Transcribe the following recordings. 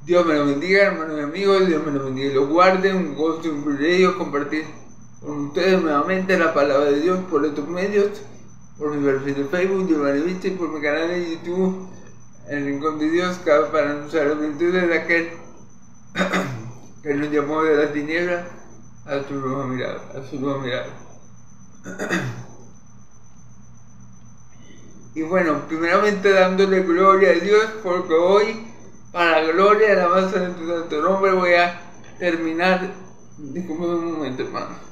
Dios me lo bendiga, hermanos y amigos, Dios me lo bendiga y los guarde. Un gozo y un privilegio compartir con ustedes nuevamente la palabra de Dios por estos medios, por mi perfil de Facebook, Giovanni Vista, y por mi canal de YouTube, El Rincón de Dios, para anunciar las virtudes de aquel que nos llamó de la tiniebla a su nueva mirada, Y bueno, primeramente dándole gloria a Dios, porque hoy, para la gloria y alabanza de tu santo nombre, voy a terminar, disculpe un momento, hermano.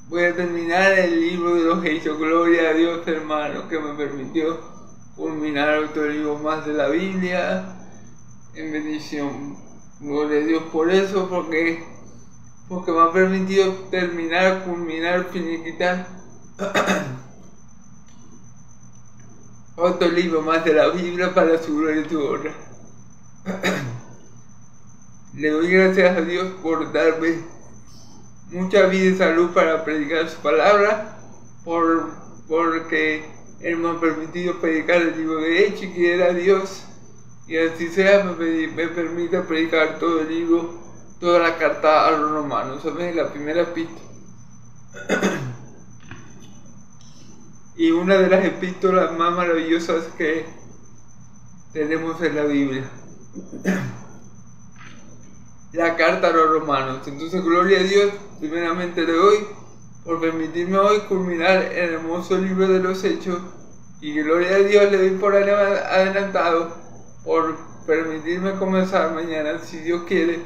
Voy a terminar el libro de los Hechos. Gloria a Dios, hermano, que me permitió culminar otro libro más de la Biblia. En bendición. Gloria a Dios por eso, porque me ha permitido terminar, culminar, finiquitar otro libro más de la Biblia para su gloria y su honra. Le doy gracias a Dios por darme mucha vida y salud para predicar su palabra, porque Él me ha permitido predicar el libro de Hechos, y quiera Dios, y así sea, me permita predicar todo el libro, toda la carta a los romanos, ¿sabes? La primera epístola. Y una de las epístolas más maravillosas que tenemos en la Biblia. La carta a los romanos. Entonces, gloria a Dios, primeramente le doy por permitirme hoy culminar el hermoso libro de los Hechos, y gloria a Dios le doy por adelantado por permitirme comenzar mañana, si Dios quiere,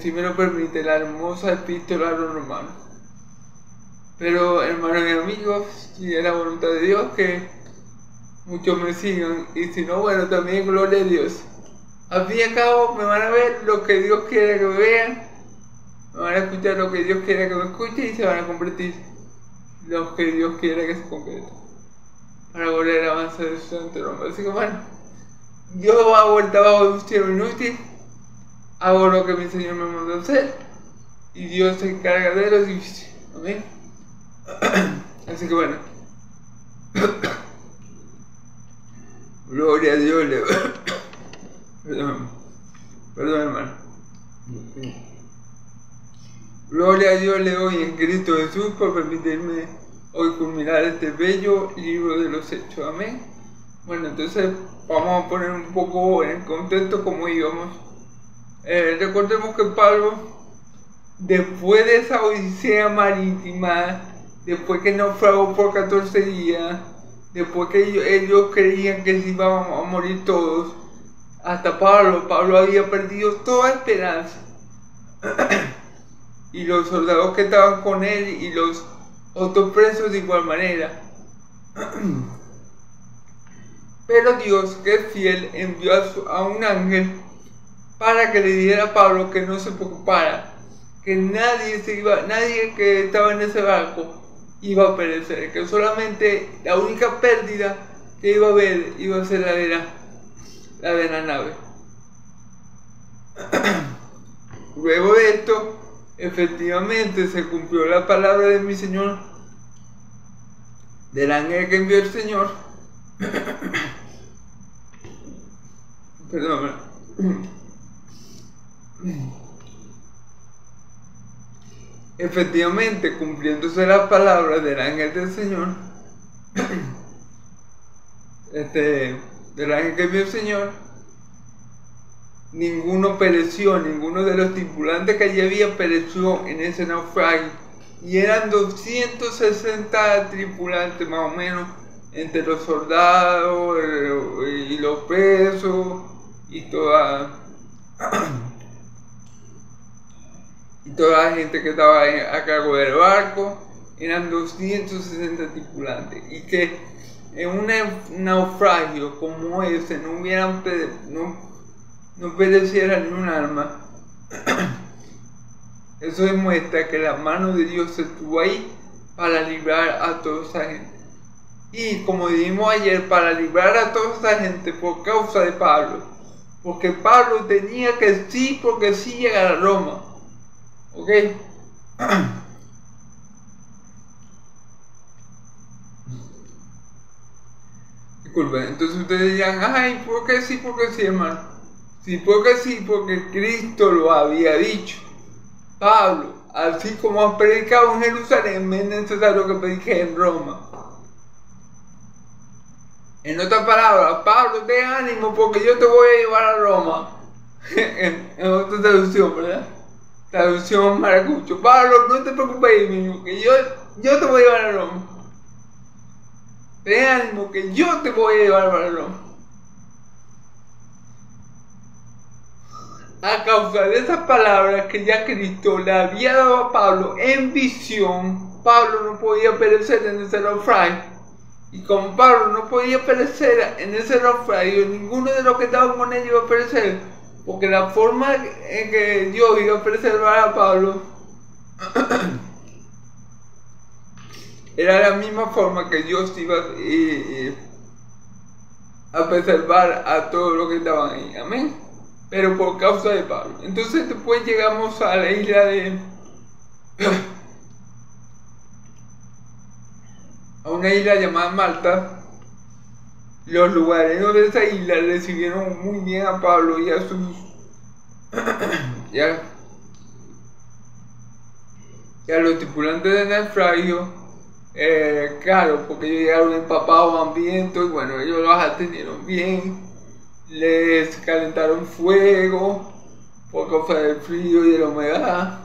si me lo permite, la hermosa epístola a los romanos. Pero, hermanos y amigos, si es la voluntad de Dios, que muchos me sigan, y si no, bueno, también gloria a Dios. Al fin y al cabo me van a ver lo que Dios quiera que me vean, me van a escuchar lo que Dios quiera que me escuche, y se van a convertir lo que Dios quiera que se convierta, para volver a avanzar de su santo nombre. Así que bueno, yo a vuelta abajo de un cielo inútil, hago lo que mi Señor me mandó hacer, y Dios se encarga de los difíciles. Amén. Así que bueno, gloria a Dios. Perdón, hermano. Gloria a Dios le doy en Cristo Jesús por permitirme hoy culminar este bello libro de los Hechos. Amén. Bueno, entonces vamos a poner un poco en contexto cómo íbamos. Recordemos que Pablo, después de esa odisea marítima, después que naufragó por 14 días, después que ellos creían que se iban a morir todos, hasta Pablo había perdido toda esperanza. Y los soldados que estaban con él y los otros presos de igual manera. Pero Dios, que es fiel, envió a un ángel para que le dijera a Pablo que no se preocupara, que nadie que estaba en ese barco iba a perecer, que solamente la única pérdida que iba a haber iba a ser la de la nave. Luego de esto, efectivamente se cumplió la palabra de mi Señor, del ángel que envió el Señor. Perdón. Efectivamente, cumpliéndose las palabras del ángel del Señor, del ángel que envió el Señor, ninguno pereció, ninguno de los tripulantes que allí había pereció en ese naufragio. Y eran 260 tripulantes más o menos, entre los soldados y los presos y toda la gente que estaba a cargo del barco. Eran 260 tripulantes, y que en un naufragio como ese no pereciera ni un alma. Eso demuestra que la mano de Dios estuvo ahí para librar a toda esa gente. Y como dijimos ayer, para librar a toda esa gente por causa de Pablo. Porque Pablo tenía que porque sí llegar a Roma. ¿Ok? Disculpen, entonces ustedes dirán, ay, ¿por qué sí, hermano? sí, porque Cristo lo había dicho. Pablo, así como has predicado en Jerusalén, es necesario que prediques en Roma. En otras palabras, Pablo, ten ánimo porque yo te voy a llevar a Roma. en otra traducción, ¿verdad? Traducción maracucho. Pablo, no te preocupes, amigo, que yo te voy a llevar a Roma. Ten ánimo que yo te voy a llevar a Roma. A causa de esas palabras que ya Cristo le había dado a Pablo en visión, Pablo no podía perecer en ese naufragio. Y como Pablo no podía perecer en ese naufragio, ninguno de los que estaban con él iba a perecer, porque la forma en que Dios iba a preservar a Pablo era la misma forma que Dios iba a preservar a todos los que estaban ahí. Amén. Pero por causa de Pablo. Entonces después llegamos a la isla de... a una isla llamada Malta. Los lugareños de esa isla recibieron muy bien a Pablo y a sus... y a los tripulantes del naufragio. Claro, porque ellos llegaron empapados, hambrientos, y bueno, ellos los atendieron bien. Les calentaron fuego por causa del frío y de la humedad.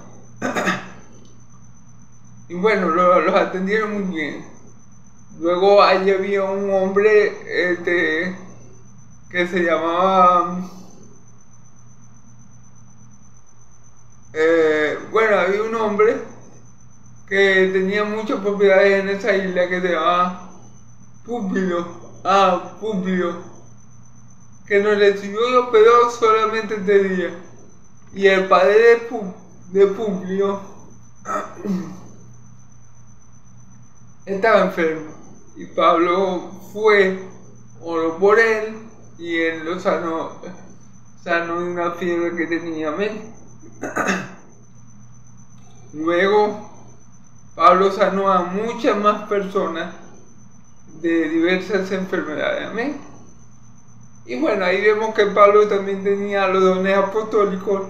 Y bueno, los atendieron muy bien. Luego allí había un hombre que se llamaba... bueno, había un hombre que tenía muchas propiedades en esa isla que se llamaba Publio. Publio, que nos recibió y hospedó solamente este día. Y el padre de Publio estaba enfermo. Y Pablo fue, oró por él, y él lo sanó de una fiebre que tenía. Amén. Luego, Pablo sanó a muchas más personas de diversas enfermedades. Amén. Y bueno, ahí vemos que Pablo también tenía los dones apostólicos,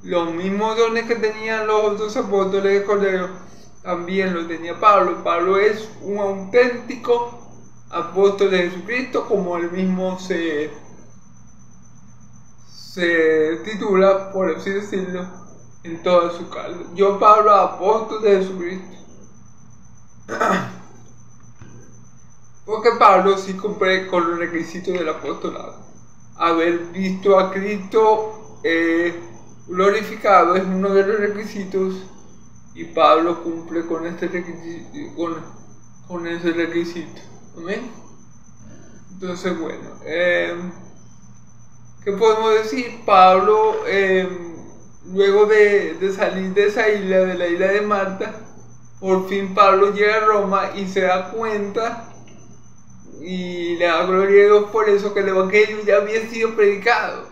los mismos dones que tenían los otros apóstoles de Cordero, también los tenía Pablo. Pablo es un auténtico apóstol de Jesucristo, como él mismo se titula, por así decirlo, en toda su carta. Yo, Pablo, apóstol de Jesucristo. Porque Pablo sí cumple con los requisitos del apostolado. Haber visto a Cristo glorificado es uno de los requisitos, y Pablo cumple con este requisito, con ese requisito. ¿Amén? Entonces, bueno, ¿qué podemos decir? Pablo, luego de salir de esa isla, de la isla de Malta, por fin Pablo llega a Roma y se da cuenta y le da gloria a Dios por eso, que el evangelio ya había sido predicado.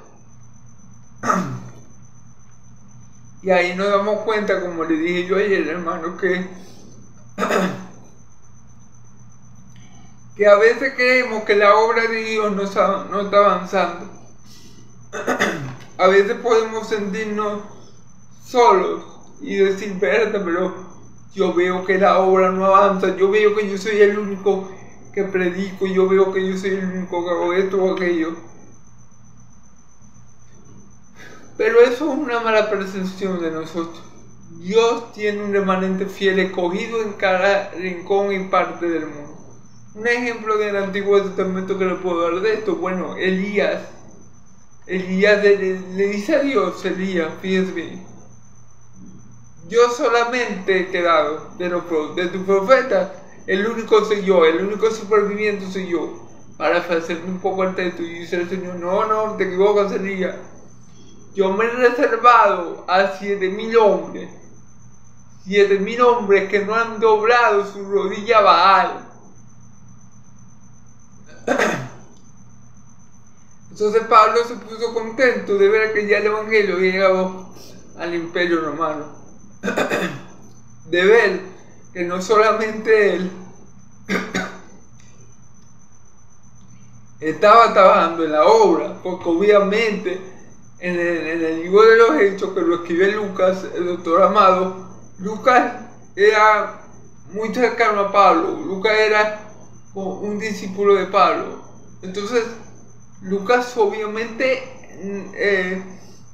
Y ahí nos damos cuenta, como le dije yo ayer, hermano, que a veces creemos que la obra de Dios no está avanzando. A veces podemos sentirnos solos y decir, verdad, pero yo veo que la obra no avanza, yo veo que yo soy el único que predico, yo veo que yo soy el único que hago esto o aquello. Pero eso es una mala percepción de nosotros. Dios tiene un remanente fiel escogido en cada rincón y parte del mundo. Un ejemplo del Antiguo Testamento que le puedo dar de esto, bueno, Elías le dice a Dios, Elías, fíjese bien, yo solamente he quedado de tu profeta, el único soy yo, el único superviviente soy yo, para hacerme un poco al texto. Y dice el Señor, no, te equivocas, Elías, yo me he reservado a 7,000 hombres, 7,000 hombres que no han doblado su rodilla a Baal. Entonces Pablo se puso contento de ver que ya el evangelio había llegado al imperio romano, de ver que no solamente él estaba trabajando en la obra, porque obviamente el libro de los Hechos, que lo escribe Lucas, el doctor Amado, Lucas era muy cercano a Pablo. Lucas era un discípulo de Pablo. Entonces, Lucas obviamente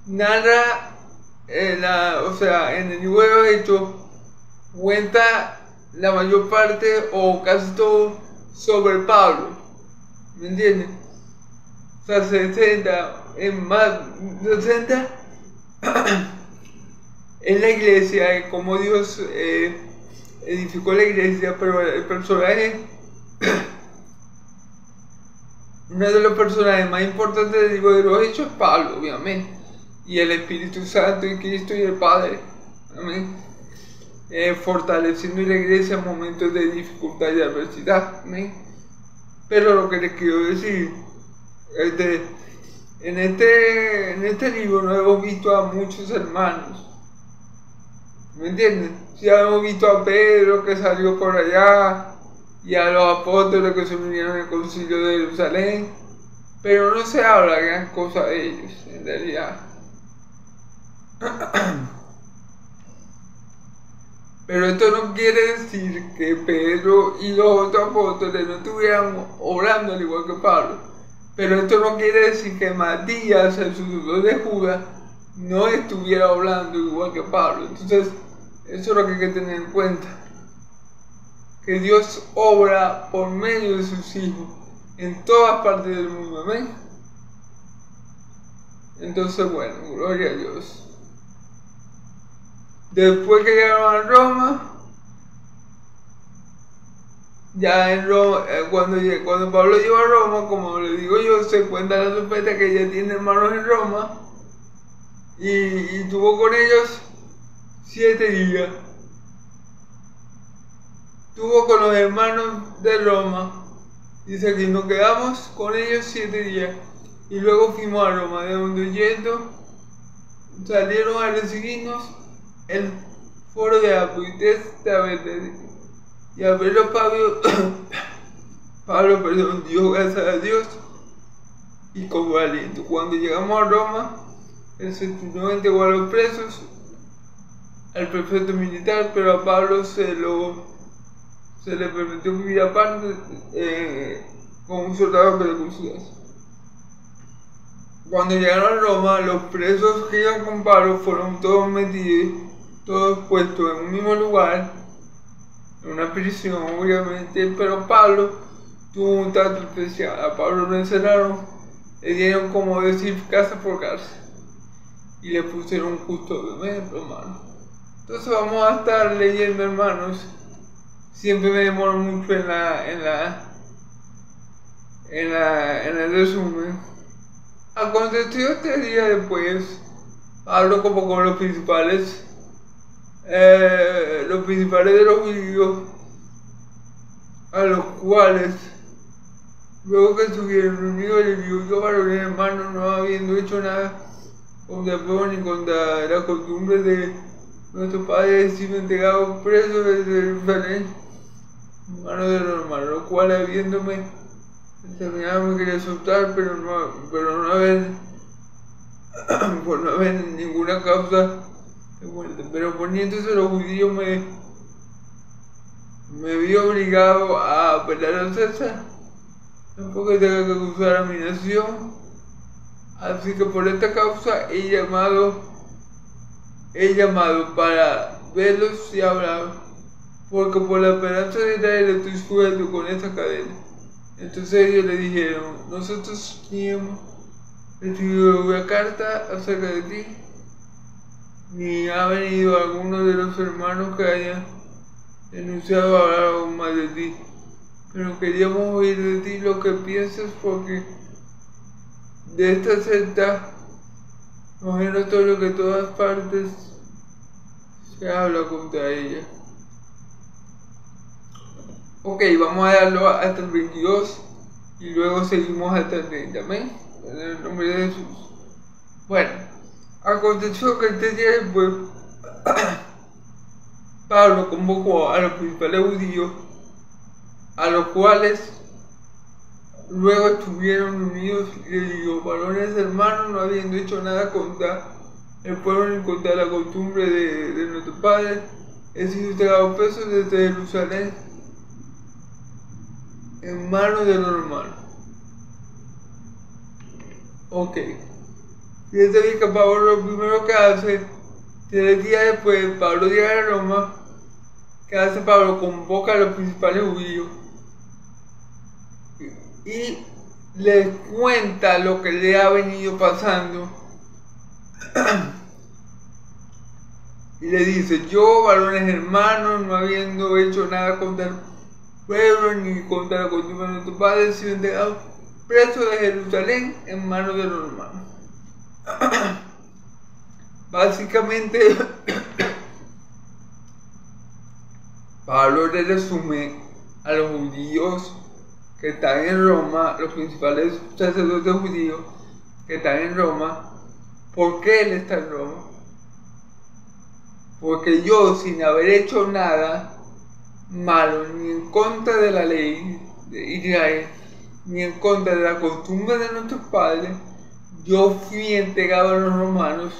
narra, o sea, en el libro de los Hechos, cuenta la mayor parte o casi todo sobre Pablo. ¿Me entiendes? O sea, 60 en la iglesia, como Dios edificó la iglesia, pero el personaje, uno de los personajes más importantes del libro de los Hechos es Pablo, obviamente, y el Espíritu Santo y Cristo y el Padre, amén, fortaleciendo la iglesia en momentos de dificultad y adversidad, amén. Pero lo que les quiero decir, en este libro no hemos visto a muchos hermanos, ¿me entienden? Ya hemos visto a Pedro que salió por allá y a los apóstoles que se unieron al concilio de Jerusalén, pero no se habla gran cosa de ellos, en realidad. Pero esto no quiere decir que Pedro y los otros apóstoles no estuvieran obrando al igual que Pablo. Pero esto no quiere decir que Matías, el sucesor de Judas, no estuviera obrando igual que Pablo. Entonces, eso es lo que hay que tener en cuenta. Que Dios obra por medio de sus hijos en todas partes del mundo. Amén. Entonces, bueno, gloria a Dios. Después que llegaron a Roma, ya en Roma, cuando Pablo llegó a Roma, como le digo yo, se cuenta la sospecha que ella tiene hermanos en Roma y tuvo con ellos 7 días. Tuvo con los hermanos de Roma, dice que nos quedamos con ellos 7 días y luego fuimos a Roma, de donde yendo salieron a recibirnos el foro de Apoides y a verlo Pablo dio gracias a Dios y con aliento. Cuando llegamos a Roma, el centurión entregó a los presos al prefecto militar, pero a Pablo se le permitió vivir aparte con un soldado que le conocía. Cuando llegaron a Roma, los presos que iban con Pablo fueron todos metidos, todos puestos en un mismo lugar, en una prisión obviamente, pero Pablo tuvo un trato especial. A Pablo lo encerraron, le dieron como decir casa por cárcel y le pusieron un custodio, hermano. Entonces vamos a estar leyendo, hermanos. Siempre me demoro mucho en el resumen. Aconteció 3 días después, Pablo convocó con los principales de los judíos, a los cuales, luego que estuvieron reunidos, les dijo: yo, varones hermanos, no habiendo hecho nada contra el pueblo ni contra la costumbre de nuestros padres, sino entregados presos desde Jerusalén, hermanos de los hermanos, los cuales habiéndome examinado me quería soltar, pero no haber por no haber ninguna causa de muerte. Pero poniéndose los judíos me vi obligado a apelar a César, no porque tenga que acusar a mi nación. Así que por esta causa he llamado para verlos y hablar, porque por la esperanza de Israel estoy suelto con esta cadena. Entonces ellos le dijeron: nosotros hemos recibido una carta acerca de ti, ni ha venido alguno de los hermanos que hayan denunciado hablar aún más de ti, pero queríamos oír de ti lo que piensas, porque de esta secta nos es notorio que todas partes se habla contra ella. Ok, vamos a darlo hasta el 22 y luego seguimos hasta el 30, amén, en el nombre de Jesús. Bueno, aconteció que 3 días después Pablo convocó a los principales judíos, a los cuales Luego estuvieron unidos y le dijo: varones hermanos, no habiendo hecho nada contra el pueblo ni contra la costumbre de nuestros padres, he sido entregado preso desde Jerusalén en manos de los romanos. Ok. Fíjense bien que Pablo lo primero que hace, 3 días después, Pablo llega a Roma. ¿Qué hace Pablo? Convoca a los principales judíos y les cuenta lo que le ha venido pasando. Y le dice: yo, varones hermanos, no habiendo hecho nada contra el pueblo ni contra la costumbre de nuestros padres, he sido entregado preso de Jerusalén en manos de los romanos. Básicamente, Pablo le resume a los judíos que están en Roma, los principales sacerdotes judíos que están en Roma, por qué él está en Roma. Porque yo, sin haber hecho nada malo, ni en contra de la ley de Israel, ni en contra de la costumbre de nuestros padres, yo fui entregado a los romanos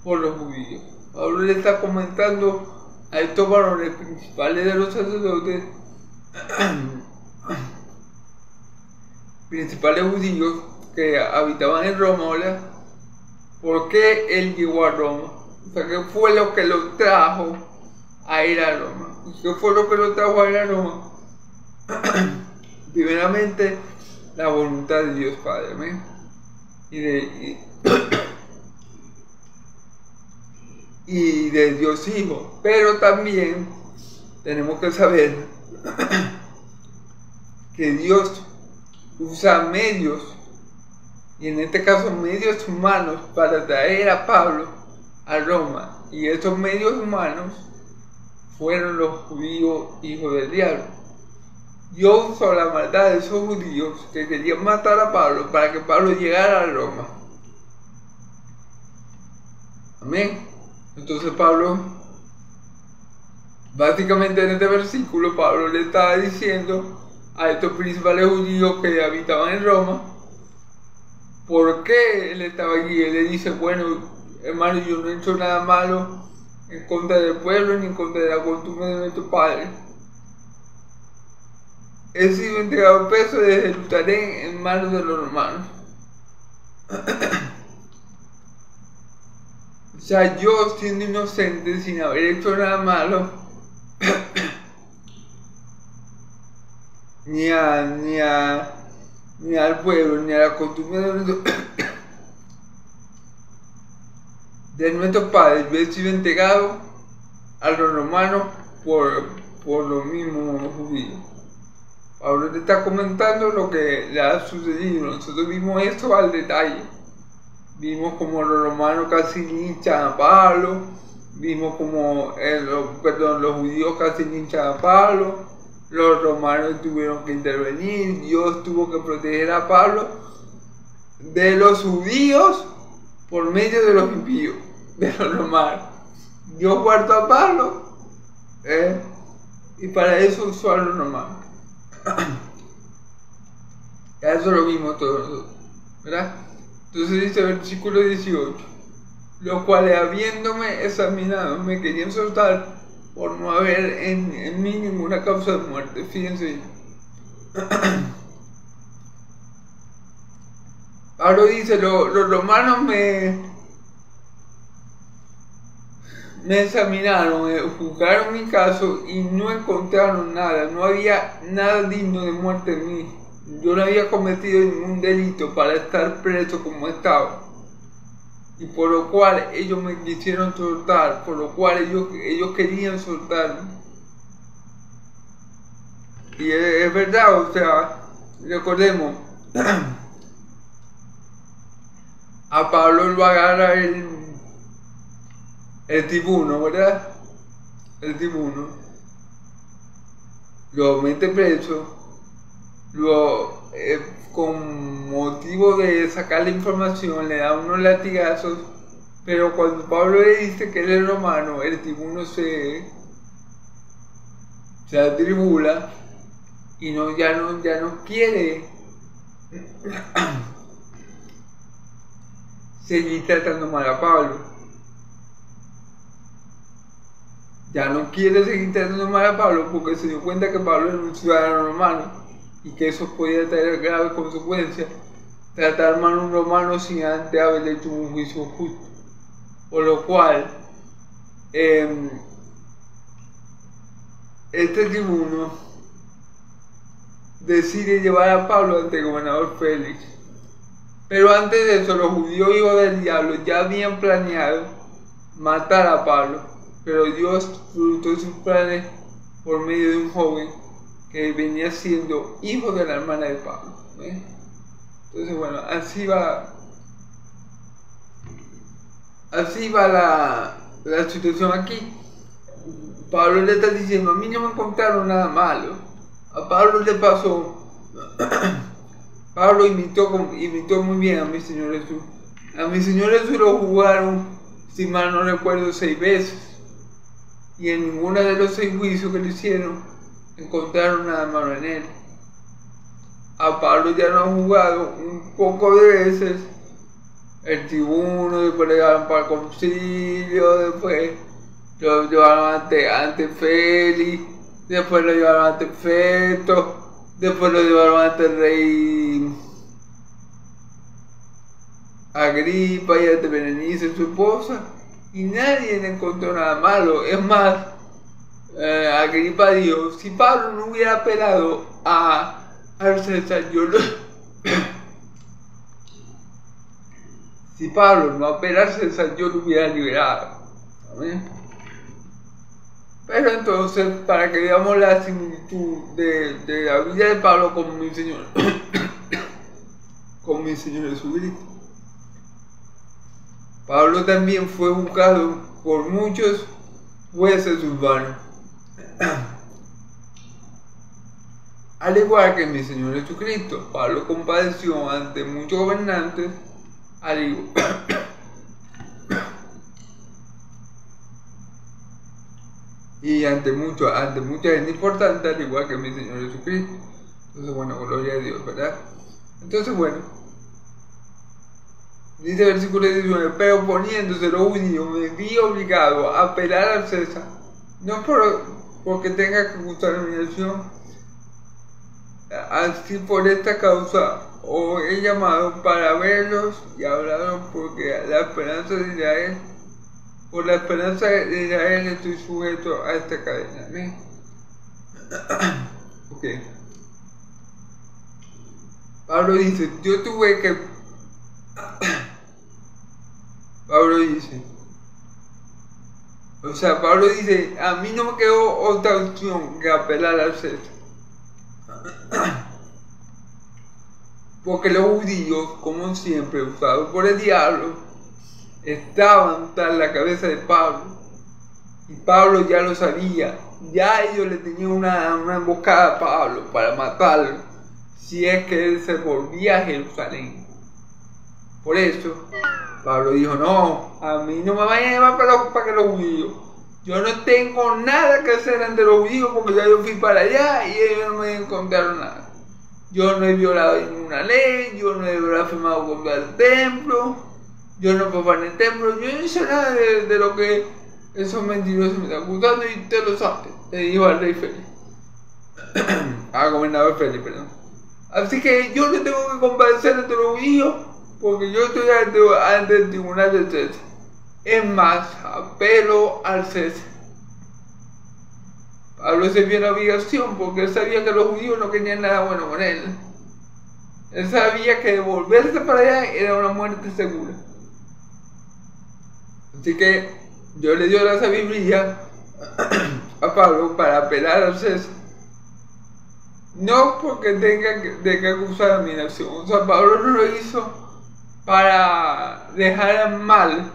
por los judíos. Pablo le está comentando a estos varones principales de los sacerdotes, principales judíos que habitaban en Roma, ¿verdad? ¿Por qué él llegó a Roma? O sea, ¿qué fue lo que lo trajo a ir a Roma? ¿Qué fue lo que lo trajo a ir a Roma? Primeramente, la voluntad de Dios Padre, ¿amén? Y de Dios Hijo. Pero también tenemos que saber que Dios usa medios, y en este caso medios humanos, para traer a Pablo a Roma. Y estos medios humanos fueron los judíos hijos del diablo. Dios usó la maldad de esos judíos que querían matar a Pablo para que Pablo llegara a Roma. Amén. Entonces Pablo, básicamente en este versículo, Pablo le estaba diciendo a estos principales judíos que habitaban en Roma, ¿por qué él estaba allí? Él le dice: bueno, hermano, yo no he hecho nada malo en contra del pueblo ni en contra de la costumbre de nuestros padres. He sido entregado preso de Jerusalén en manos de los romanos. O sea, yo, siendo inocente, sin haber hecho nada malo, ni al pueblo, ni a la costumbre de nuestros padres, yo he sido entregado a los romanos por los mismos judíos. Pablo te está comentando lo que le ha sucedido. Nosotros vimos esto al detalle. Vimos como los romanos casi linchan a Pablo. Vimos como los judíos casi linchan a Pablo. Los romanos tuvieron que intervenir. Dios tuvo que proteger a Pablo de los judíos por medio de los impíos, de los romanos. Dios guardó a Pablo y para eso usó a los romanos. Eso lo vimos todos nosotros, ¿verdad? Entonces dice el versículo 18: los cuales, habiéndome examinado, me querían soltar por no haber en mí ninguna causa de muerte. Fíjense. Pablo dice: los romanos me examinaron, juzgaron mi caso y no encontraron nada. No había nada digno de muerte en mí. Yo no había cometido ningún delito para estar preso como estaba. Y por lo cual ellos me quisieron soltar, por lo cual ellos querían soltarme. Y es verdad, o sea, recordemos, a Pablo lo agarra el tribuno, ¿verdad? El tribuno lo mete preso, con motivo de sacar la información le da unos latigazos, pero cuando Pablo le dice que él es romano, el tribuno se atribula y ya no quiere seguir tratando mal a Pablo. Ya no quiere seguir tratando mal a Pablo porque se dio cuenta que Pablo era un ciudadano romano y que eso podía traer graves consecuencias. Tratar mal a un romano sin antes haber hecho un juicio justo. Por lo cual, este tribuno decide llevar a Pablo ante el gobernador Félix. Pero antes de eso, los judíos hijos del diablo ya habían planeado matar a Pablo. Pero Dios frustró sus planes por medio de un joven que venía siendo hijo de la hermana de Pablo. Entonces, bueno, así va la situación aquí. Pablo le está diciendo, a mí no me encontraron nada malo. A Pablo le pasó. Pablo imitó muy bien a mi Señor Jesús. A mi Señor Jesús lo juzgaron, si mal no recuerdo, 6 veces. Y en ninguna de los 6 juicios que le hicieron encontraron nada malo en él. A Pablo ya lo han juzgado un poco de veces. El tribuno, después le llevaron para el concilio, después lo llevaron ante Félix, después lo llevaron ante Festo, después lo llevaron ante el rey Agripa y ante Berenice, su esposa, y nadie le encontró nada malo. Es más, Agripa dijo, si Pablo no hubiera apelado al César, si Pablo no apela al César, yo lo hubiera liberado. ¿Amén? Pero entonces, para que veamos la similitud de la vida de Pablo con mi Señor, con mi Señor Jesucristo. Pablo también fue buscado por muchos jueces urbanos. Al igual que mi Señor Jesucristo, Pablo compadeció ante muchos gobernantes, y ante mucha gente importante, al igual que mi Señor Jesucristo. Entonces, bueno, gloria a Dios, ¿verdad? Entonces, bueno, dice el versículo 19, pero poniéndose los judíos, me vi obligado a apelar al César, no porque tenga que gustar mi nación, así por esta causa os he llamado para verlos y hablaros, porque la esperanza de Israel, por la esperanza de Israel estoy sujeto a esta cadena. ¿Amén? Ok. Pablo dice, yo tuve que... Pablo dice, a mí no me quedó otra opción que apelar al César. Porque los judíos, como siempre, usados por el diablo, estaban tras la cabeza de Pablo. Y Pablo ya lo sabía. Ya ellos le tenían una emboscada a Pablo para matarlo, si es que él se volvía a Jerusalén. Por eso, Pablo dijo, no, a mí no me vayan a llevar para que los judíos. Yo no tengo nada que hacer ante los judíos porque ya yo fui para allá y ellos no me encontraron nada. Yo no he violado ninguna ley, yo no he blasfemado contra el templo, yo no profané el templo, yo no hice nada de lo que esos mentirosos me están acusando y usted lo sabe, le dijo al rey Félix. Gobernador Félix, perdón. Así que yo no tengo que compadecer ante los judíos porque yo estoy ante el tribunal de César. Es más, apelo al César. Pablo se vio en la obligación porque él sabía que los judíos no querían nada bueno con él. Él sabía que volverse para allá era una muerte segura. Así que Dios le dio la sabiduría a Pablo para apelar al César. No porque tenga que acusar a mi nación. O sea, Pablo no lo hizo para dejar mal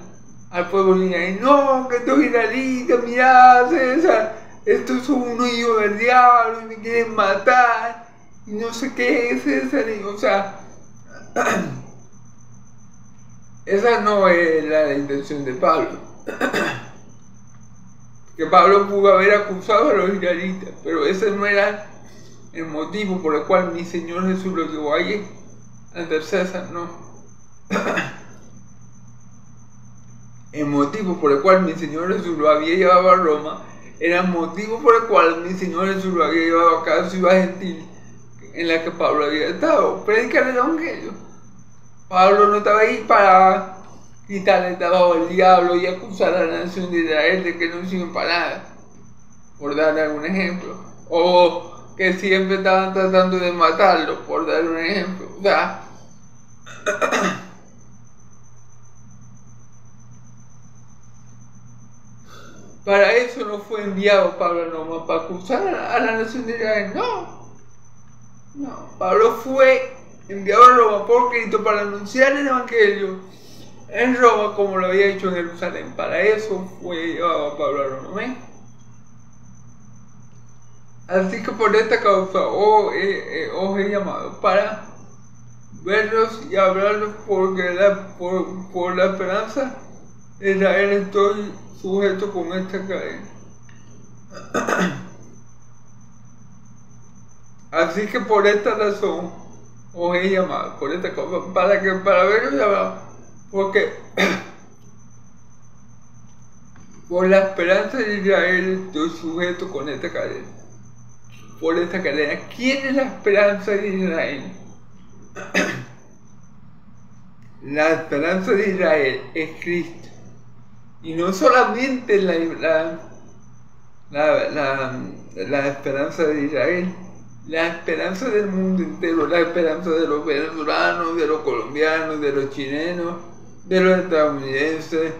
al pueblo israelí. No, que estos israelitas, mirá, César, estos son unos hijos del diablo y me quieren matar y no sé qué es César. O sea, esa no es la intención de Pablo. Que Pablo pudo haber acusado a los israelitas, pero ese no era el motivo por el cual mi Señor Jesús lo llevó allí. ante César, no. El motivo por el cual mi Señor Jesús lo había llevado a Roma era el motivo por el cual mi Señor Jesús lo había llevado a cada ciudad gentil en la que Pablo había estado. Predicar el evangelio. Pablo no estaba ahí para quitarle el trabajo al diablo y acusar a la nación de Israel de que no sirven para nada, por dar algún ejemplo. O que siempre estaban tratando de matarlo, por dar un ejemplo. O sea, para eso no fue enviado Pablo a Roma, para acusar a la nación de Israel. No, Pablo fue enviado a Roma por Cristo para anunciar el evangelio en Roma como lo había hecho en Jerusalén. Para eso fue llevado a Pablo a Roma. ¿Ven? Así que por esta causa os he llamado para verlos y hablarlos, porque por la esperanza de Israel estoy sujeto con esta cadena. Así que por esta razón os he llamado, por esta cosa, para verlos y hablar, porque por la esperanza de Israel estoy sujeto con esta cadena. Por esta cadena. ¿Quién es la esperanza de Israel? La esperanza de Israel es Cristo. Y no solamente la esperanza de Israel, la esperanza del mundo entero, la esperanza de los venezolanos, de los colombianos, de los chilenos, de los estadounidenses,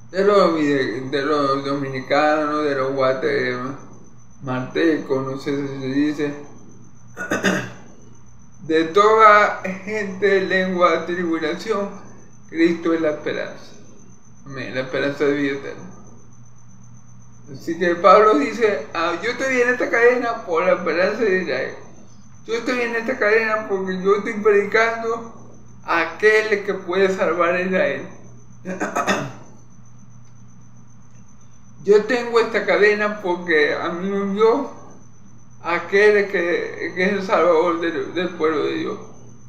de los dominicanos, de los guatemaltecos, no sé si se dice, de toda gente, lengua, tribulación. Cristo es la esperanza. Amén, la esperanza de vida eterna. Así que Pablo dice, yo estoy en esta cadena por la esperanza de Israel. Yo estoy en esta cadena porque yo estoy predicando a aquel que puede salvar a Israel. Yo tengo esta cadena porque a mí me envió aquel que es el salvador del pueblo de Dios,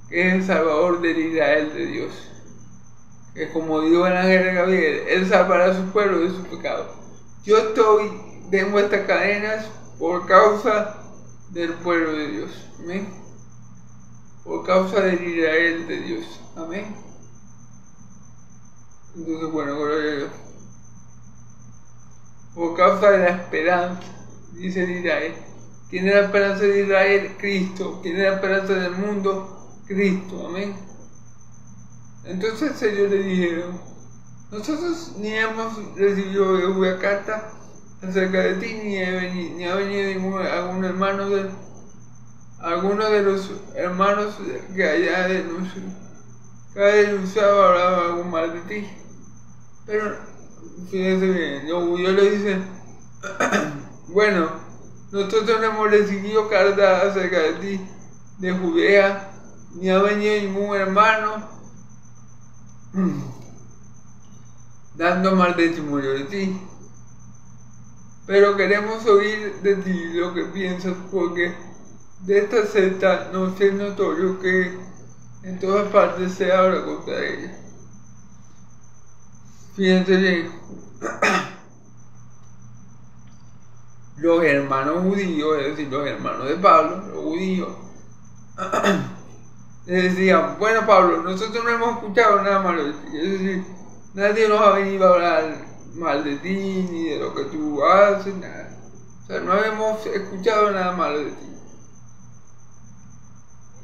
que es el salvador del Israel de Dios. Que como dijo el ángel de Gabriel, él salvará a su pueblo de su pecado. Yo tengo estas cadenas por causa del pueblo de Dios. Amén. Por causa del Israel de Dios. Amén. Entonces, bueno, gloria a Dios. Por causa de la esperanza, dice el Israel. ¿Quién es la esperanza de Israel? Cristo. ¿Quién es la esperanza del mundo? Cristo. Amén. Entonces ellos le dijeron, nosotros ni hemos recibido una carta acerca de ti, ni ha venido alguno de los hermanos que haya denunciado hablaba algo mal de ti. Pero fíjense bien, los judíos le dicen, bueno, nosotros no hemos recibido carta acerca de ti de Judea, ni ha venido ningún hermano dando mal testimonio de ti, pero queremos oír de ti lo que piensas, porque de esta secta nos es notorio que en todas partes se habla contra ella. Fíjense bien, los hermanos judíos, es decir, los hermanos de Pablo, los judíos, le decían, bueno Pablo, nosotros no hemos escuchado nada malo de ti, es decir, nadie nos ha venido a hablar mal de ti, ni de lo que tú haces, nada. O sea, no hemos escuchado nada malo de ti.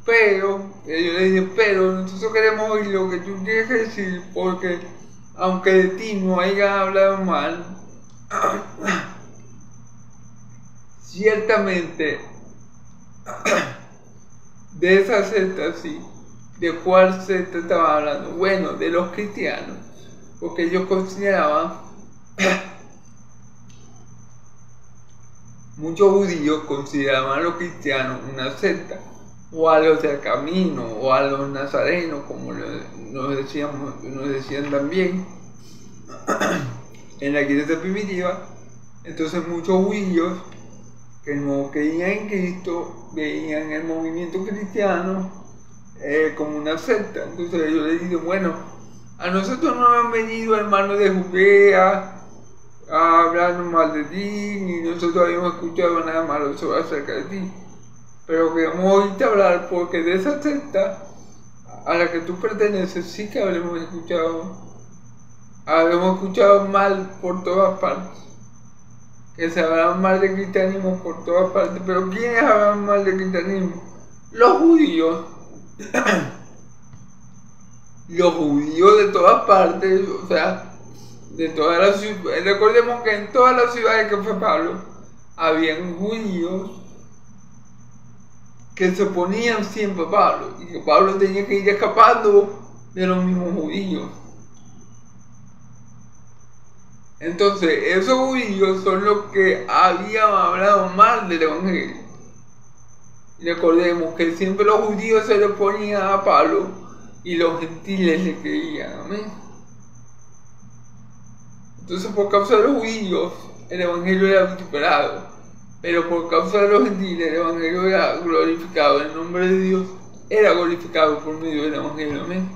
Pero, ellos le dicen, pero nosotros queremos oír lo que tú tienes que decir, porque aunque de ti no hayan hablado mal, ciertamente de esa secta sí. ¿De cuál secta estaba hablando? Bueno, de los cristianos, porque ellos consideraban, muchos judíos consideraban a los cristianos una secta, o a los del camino, o a los nazarenos, como nos decían también en la iglesia primitiva. Entonces muchos judíos que no creían en Cristo, veían el movimiento cristiano como una secta. Entonces ellos les dicen, bueno, a nosotros no han venido hermanos de Judea a hablarnos mal de ti, ni nosotros habíamos escuchado nada malo acerca de ti, pero queremos oírte hablar porque de esa secta a la que tú perteneces sí que habíamos escuchado mal por todas partes, que se hablaban mal de cristianismo por todas partes. Pero ¿quiénes hablaban mal de cristianismo? Los judíos. Los judíos de todas partes, o sea, de todas las ciudades. Recordemos que en todas las ciudades que fue Pablo, habían judíos que se oponían siempre a Pablo, y que Pablo tenía que ir escapando de los mismos judíos. Entonces, esos judíos son los que habían hablado mal del Evangelio. Y recordemos que siempre los judíos se le oponían a Pablo y los gentiles le creían. Amén. Entonces, por causa de los judíos, el Evangelio era vituperado. Pero por causa de los gentiles, el Evangelio era glorificado. El nombre de Dios era glorificado por medio del Evangelio. Amén.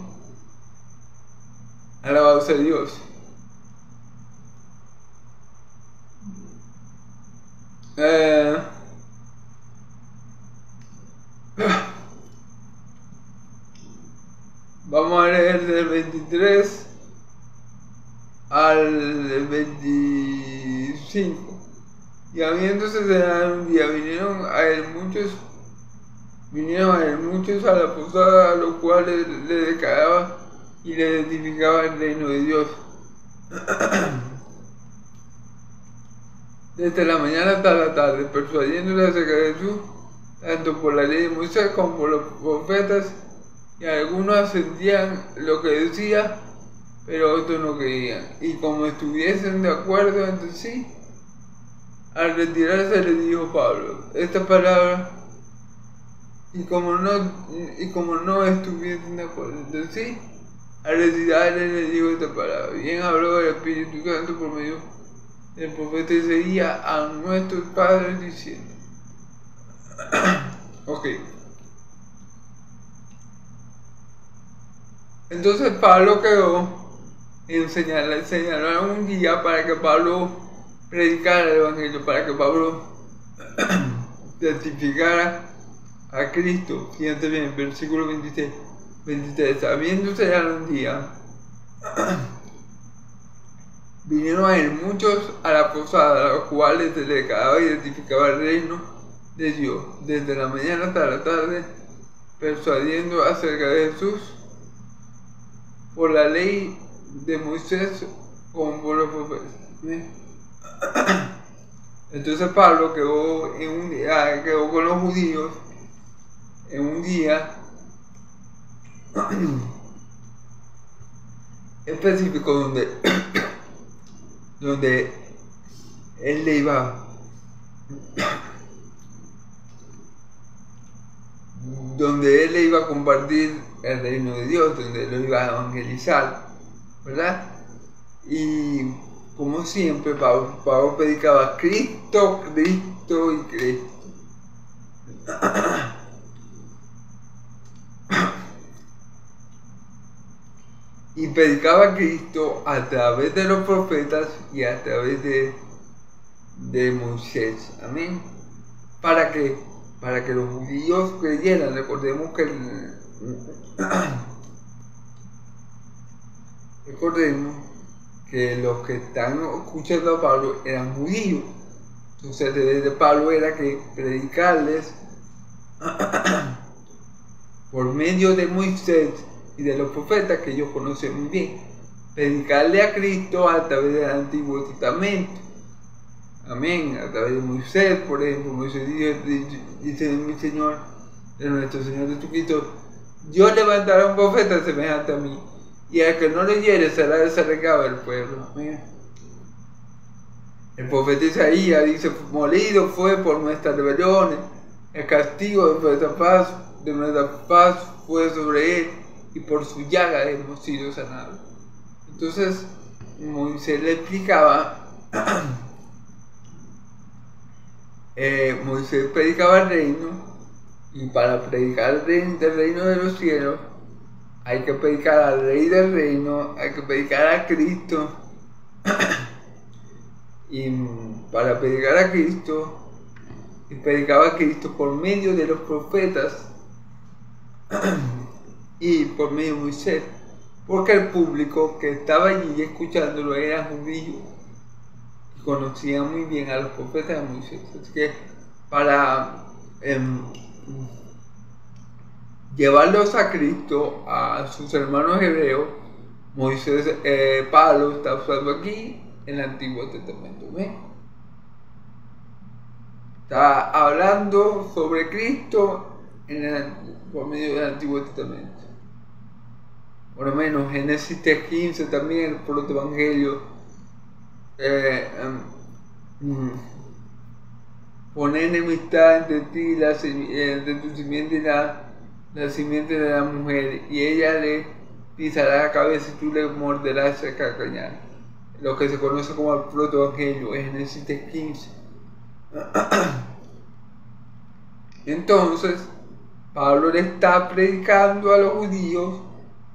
Alabado sea Dios. Vamos a leer del 23 al 25. Y habiéndose cenado un día, vinieron a él muchos a la posada, a los cuales le declaraba y le edificaba el reino de Dios. Desde la mañana hasta la tarde, persuadiéndole acerca de Jesús, tanto por la ley de Moisés como por los profetas, y algunos asentían lo que decía, pero otros no creían. Y como estuviesen de acuerdo entre sí, al retirarse le dijo Pablo esta palabra, y como no estuviesen de acuerdo entre sí, al retirarse le dijo esta palabra. Bien habló el Espíritu Santo por medio del profeta Isaías a nuestros padres diciendo. Ok. Entonces Pablo quedó en señalar un día para que Pablo predicara el Evangelio, para que Pablo testificara a Cristo. Fíjate bien, versículo 23. Habiendo señalado un día, vinieron a él muchos a la posada, a los cuales se le declaraba y identificaba el reino de Dios, desde la mañana hasta la tarde, persuadiendo acerca de Jesús por la ley de Moisés como por los profetas. Entonces Pablo quedó con los judíos en un día específico donde él le iba a compartir el reino de Dios, donde lo iba a evangelizar, ¿verdad? Y como siempre, Pablo predicaba Cristo y Cristo. Y predicaba a Cristo a través de los profetas y a través de Moisés. Amén. ¿Para qué? Para que los judíos creyeran. Recordemos que los que están escuchando a Pablo eran judíos. Entonces, desde Pablo era que predicarles por medio de Moisés y de los profetas, que ellos conocen muy bien, predicarle a Cristo a través del Antiguo Testamento. Amén. A través de Moisés, por ejemplo, Moisés dice mi Señor, de nuestro Señor Jesucristo: Dios levantará un profeta semejante a mí, y al que no le hiere será desarraigado del pueblo. Amén. El profeta Isaías dice: molido fue por nuestras rebeliones, el castigo de nuestra paz fue sobre él, y por su llaga hemos sido sanados. Entonces Moisés le explicaba Moisés predicaba el reino, y para predicar el reino de los cielos hay que predicar al rey del reino, hay que predicar a Cristo. Y para predicar a Cristo, y predicaba a Cristo por medio de los profetas y por medio de Moisés, porque el público que estaba allí escuchándolo era judío y conocía muy bien a los profetas de Moisés. Así que para llevarlos a Cristo, a sus hermanos hebreos, Pablo está usando aquí en el Antiguo Testamento. ¿Ven? Está hablando sobre Cristo por medio del Antiguo Testamento. Por lo menos Génesis 3:15 también, el protoevangelio, pone enemistad entre ti y entre tu simiente y la simiente de la mujer, y ella le pisará la cabeza y tú le morderás el calcañar. Lo que se conoce como el protoevangelio, es Génesis 3:15. Entonces, Pablo le está predicando a los judíos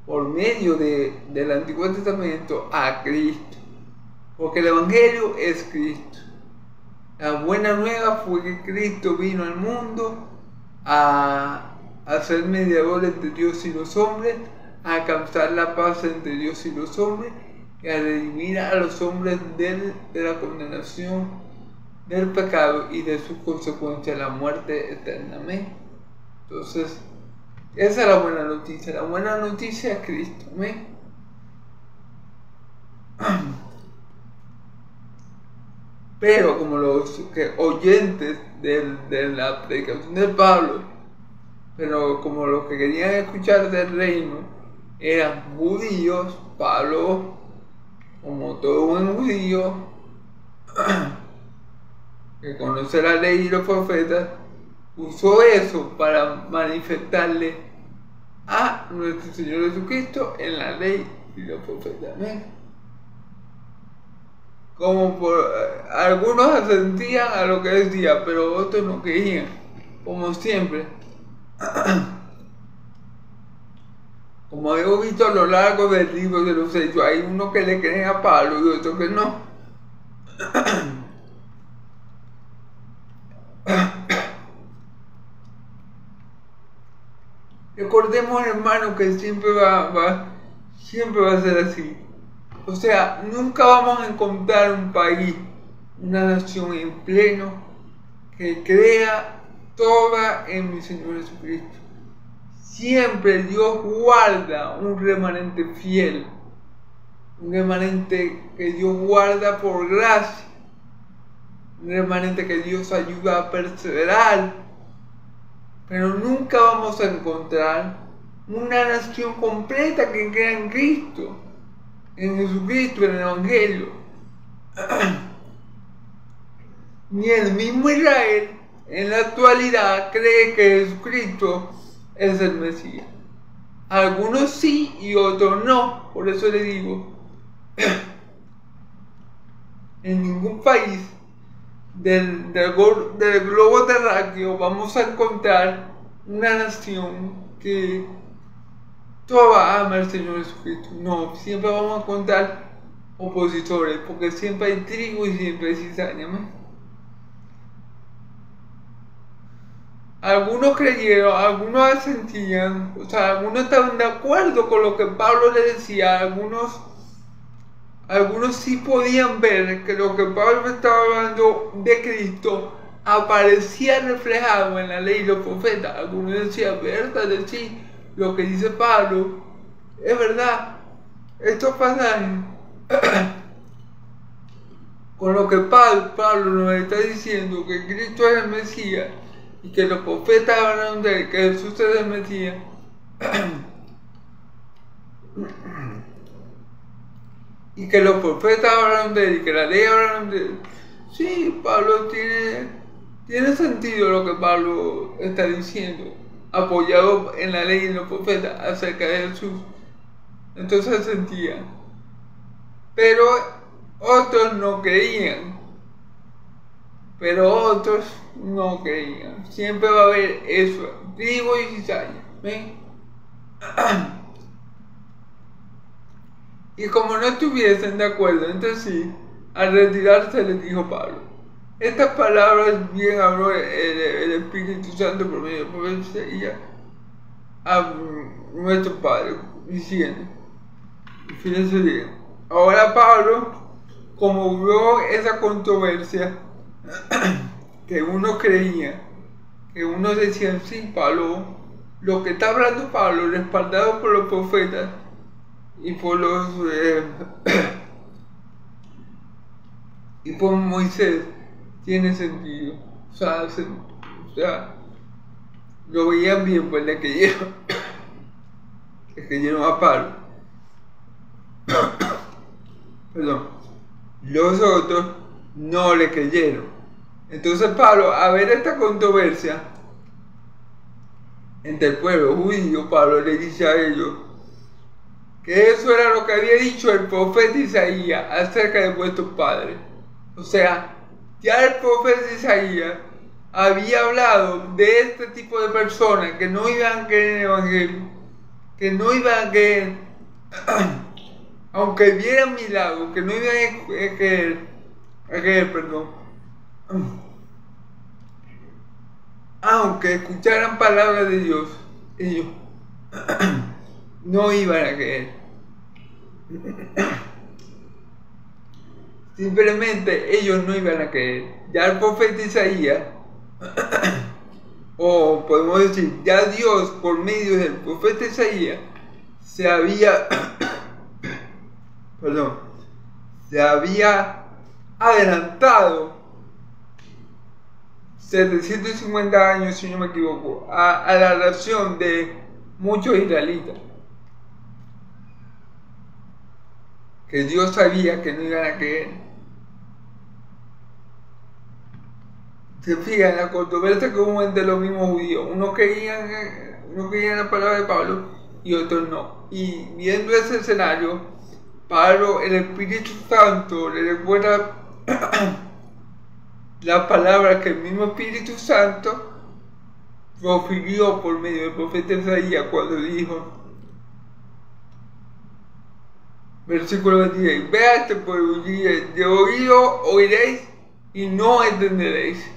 por medio del Antiguo Testamento a Cristo, porque el Evangelio es Cristo. La buena nueva fue que Cristo vino al mundo a ser mediador entre Dios y los hombres, a alcanzar la paz entre Dios y los hombres, y a redimir a los hombres de la condenación, del pecado y de sus consecuencias, la muerte eterna. Amén. Entonces, esa es la buena noticia. La buena noticia es Cristo. Amén. Pero como los oyentes de la predicación de Pablo, pero como los que querían escuchar del reino eran judíos, Pablo, como todo buen judío que conoce la ley y los profetas, usó eso para manifestarle a nuestro Señor Jesucristo en la ley y los profetas. Amén. Como algunos asentían a lo que decía, pero otros no creían, como siempre. Como hemos visto a lo largo del libro de los Hechos, hay unos que le creen a Pablo y otros que no. Recordemos, hermano, que siempre va a ser así. O sea, nunca vamos a encontrar un país, una nación en pleno que crea toda en mi Señor Jesucristo. Siempre Dios guarda un remanente fiel, un remanente que Dios guarda por gracia, un remanente que Dios ayuda a perseverar. Pero nunca vamos a encontrar una nación completa que crea en Cristo, en Jesucristo, en el Evangelio. Ni el mismo Israel en la actualidad cree que Jesucristo es el Mesías. Algunos sí y otros no. Por eso le digo, en ningún país del globo terráqueo vamos a encontrar una nación que toda ama al Señor Jesucristo. No, siempre vamos a encontrar opositores, porque siempre hay trigo y siempre hay cizaña. Algunos creyeron, algunos asentían, o sea, algunos estaban de acuerdo con lo que Pablo le decía, algunos sí podían ver que lo que Pablo estaba hablando de Cristo aparecía reflejado en la ley y los profetas. Algunos decían, verdad, sí, lo que dice Pablo es verdad. Estos pasajes con lo que Pablo nos está diciendo, que Cristo es el Mesías y que los profetas hablan de él, que Jesús es el Mesías, y que los profetas hablan de él y que la ley hablan de él. Sí, Pablo tiene sentido lo que Pablo está diciendo, apoyado en la ley y en los profetas acerca de Jesús. Entonces sentían. Pero otros no creían. pero otros no creían. Siempre va a haber eso, trigo y cizaña. ¿Ven? Y como no estuviesen de acuerdo entre sí, al retirarse les dijo Pablo: estas palabras bien habló el Espíritu Santo por medio de profecía a nuestro Padre, diciendo, fíjense bien, ahora Pablo, como vio esa controversia, que uno creía, que uno decía, sí, Pablo, lo que está hablando Pablo, respaldado por los profetas y por los y por Moisés, tiene sentido. O sea, lo veían bien, pues le creyeron a Pablo. Perdón. Los otros no le creyeron. Entonces Pablo, a ver esta controversia entre el pueblo judío, Pablo le dice a ellos que eso era lo que había dicho el profeta Isaías acerca de vuestros padres. O sea, ya el profeta Isaías había hablado de este tipo de personas que no iban a creer en el Evangelio, que no iban a creer, aunque vieran milagros, que no iban a creer, perdón, aunque escucharan palabras de Dios, ellos no iban a creer. Simplemente ellos no iban a creer. Ya el profeta Isaías, o podemos decir, ya Dios por medio del profeta Isaías se había adelantado 750 años, si no me equivoco, a la nación de muchos israelitas, que Dios sabía que no iban a creer. Se fijan, la controversia común entre los mismos judíos. Unos creían en la palabra de Pablo y otros no. Y viendo ese escenario, Pablo, el Espíritu Santo, le recuerda las palabras que el mismo Espíritu Santo profirió por medio del profeta Isaías cuando dijo, versículo 26, vea este pueblo, de oído oiréis y no entenderéis.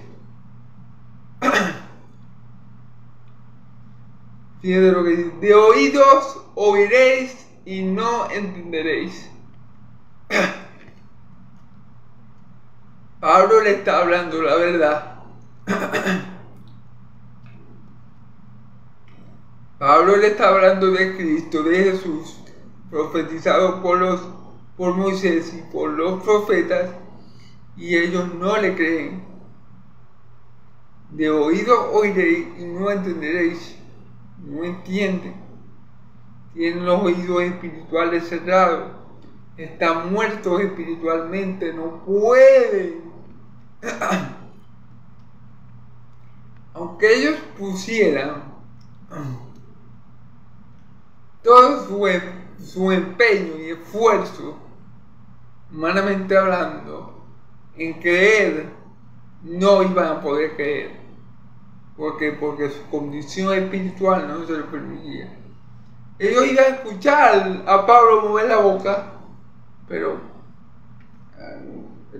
Fíjense lo que dice, de oídos oiréis y no entenderéis. Pablo le está hablando la verdad. Pablo le está hablando de Cristo, de Jesús, profetizado por Moisés y por los profetas, y ellos no le creen. De oído oiréis y no entenderéis. No entienden. Tienen los oídos espirituales cerrados. Están muertos espiritualmente. No pueden. Aunque ellos pusieran todo su empeño y esfuerzo, humanamente hablando, en creer, no iban a poder creer. Porque su condición espiritual no se lo permitía. Ellos iban a escuchar a Pablo mover la boca, pero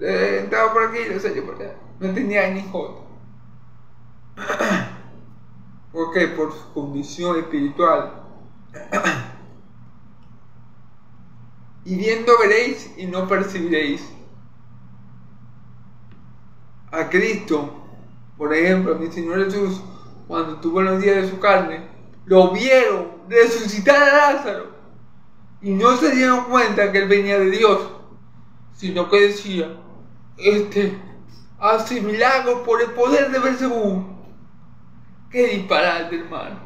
estaba por aquí, lo sé yo por allá. No tenía ni jota. ¿Por qué? Por su condición espiritual. Y viendo veréis y no percibiréis. A Cristo, por ejemplo, a mi Señor Jesús, cuando tuvo los días de su carne, lo vieron resucitar a Lázaro y no se dieron cuenta que él venía de Dios, sino que decía, hace milagros por el poder de Belzebú. Qué disparate, hermano.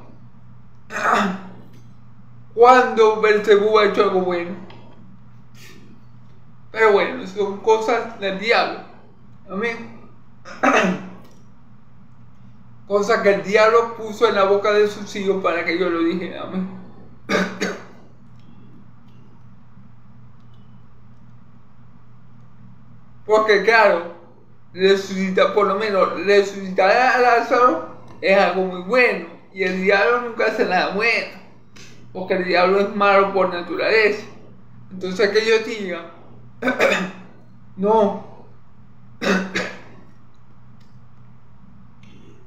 ¿Cuándo Belzebú ha hecho algo bueno? Pero bueno, son cosas del diablo. Amén. Cosa que el diablo puso en la boca de sus hijos para que ellos lo dijeran. Amén. Porque claro, resucitar, por lo menos resucitar a Lázaro es algo muy bueno, y el diablo nunca hace nada bueno, porque el diablo es malo por naturaleza. Entonces que yo diga, no,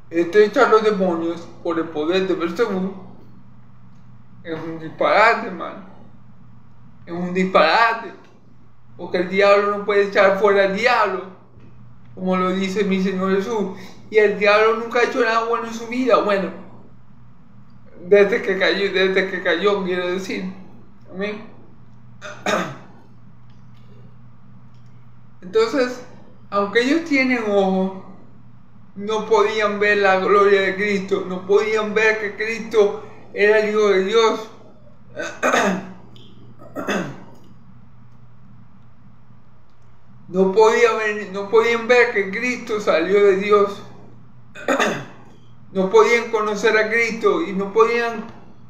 estoy echando los demonios por el poder de Belzebú, es un disparate, hermano. Es un disparate. Porque el diablo no puede echar fuera al diablo, como lo dice mi Señor Jesús. Y el diablo nunca ha hecho nada bueno en su vida. Bueno, desde que cayó, quiero decir. Amén. Entonces, aunque ellos tienen ojos, no podían ver la gloria de Cristo, no podían ver que Cristo era el Hijo de Dios. No podían ver que Cristo salió de Dios. No podían conocer a Cristo, y no podían,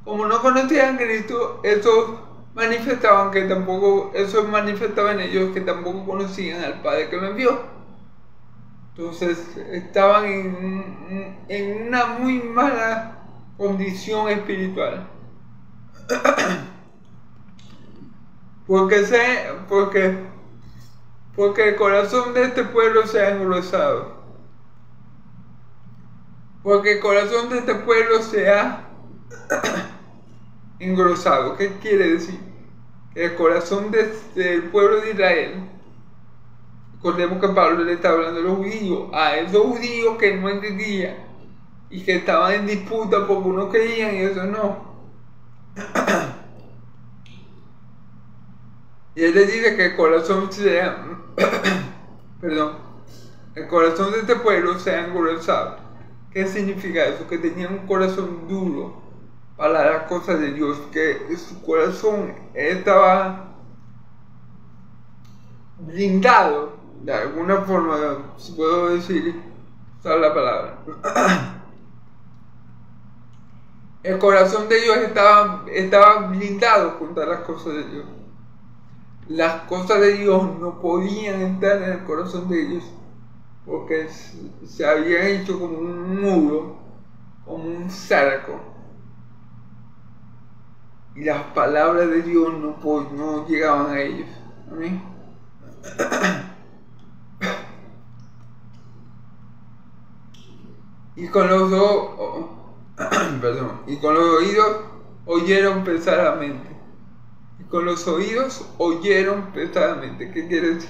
como no conocían a Cristo, eso manifestaba en ellos que tampoco conocían al Padre que lo envió. Entonces estaban en una muy mala condición espiritual. Porque el corazón de este pueblo se ha engrosado. Porque el corazón de este pueblo se ha engrosado. ¿Qué quiere decir? Que el corazón del pueblo de Israel, recordemos que Pablo le está hablando a los judíos, a esos judíos que no entendían y que estaban en disputa porque unos creían y otros no. Y él les dice que el corazón el corazón de este pueblo se ha engrosado. ¿Qué significa eso? Que tenían un corazón duro para las cosas de Dios, que su corazón estaba blindado, de alguna forma, si puedo usar la palabra. El corazón de ellos estaba blindado contra las cosas de Dios. Las cosas de Dios no podían entrar en el corazón de ellos, porque se habían hecho como un muro, como un cerco, y las palabras de Dios no llegaban a ellos. Amén. Y con los oídos oyeron pesadamente. Con los oídos oyeron pesadamente. ¿Qué quiere decir?